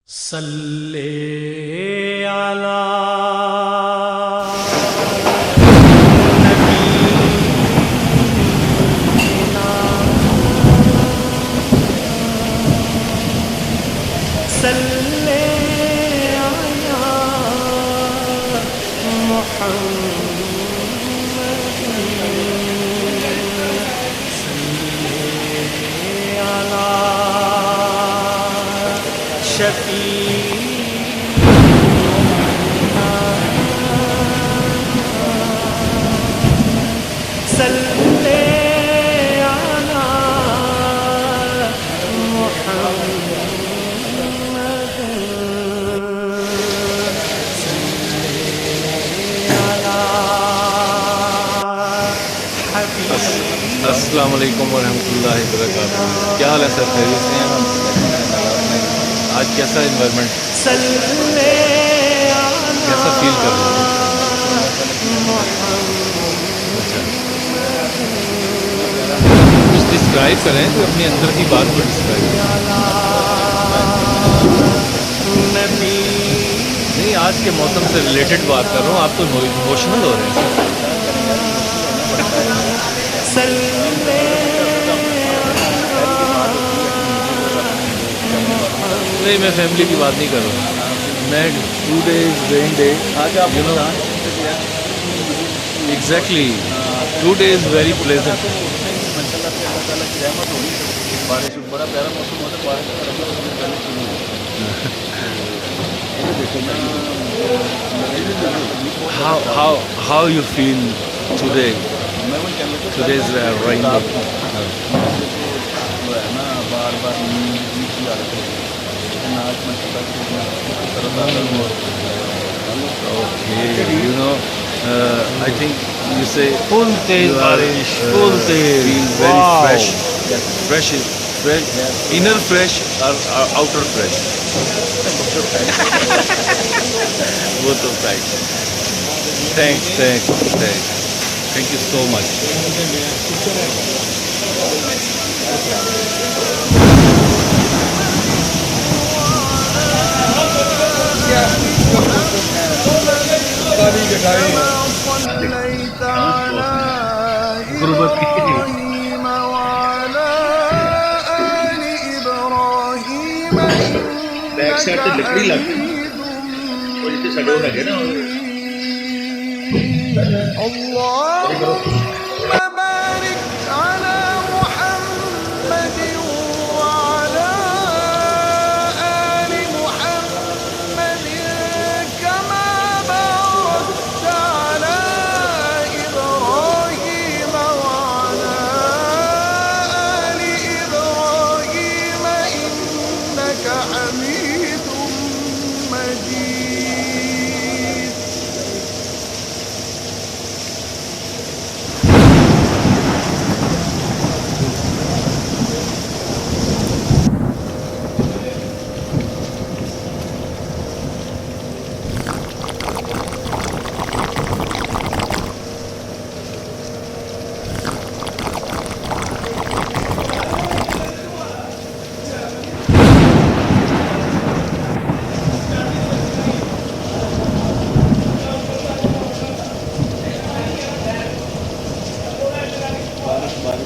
सल्ले अला नबीना सल्ले अला मुहम्मद सल्ले अला शफी सल्ले अला मुहम्मद सल्ले अला हबीब। अस्सलाम वालेकुम वरहमतुल्लाहि वबरकातुहू। क्या हाल है सर, खैरियत से हैं? आज कैसा इन्वायरमेंट, सल्ले कैसा फील कर रहे हैं? कुछ डिस्क्राइब करें, तो अपने अंदर की बात को डिस्क्राइब करें। नहीं, आज के मौसम से रिलेटेड बात कर रहा हूँ। आप तो इमोशनल हो रहे हैं सर। नहीं, मैं फैमिली की बात नहीं कर रहा हूँ। मैं 2 days rain day, you know exactly 2 days very pleasant. बारिश बड़ा प्यारा मौसम होता है। बारिश How you feel today? Today's rain day. Bar bar Okay, you know, I think you say Full तेज बारिश, full Tej, feel very wow. fresh. Fresh is fresh, inner fresh or outer fresh. Both of sides. Thank you so much. गुर्बत की back side से लकड़ी लग गई और जितने सड़ो लगे ना बारिश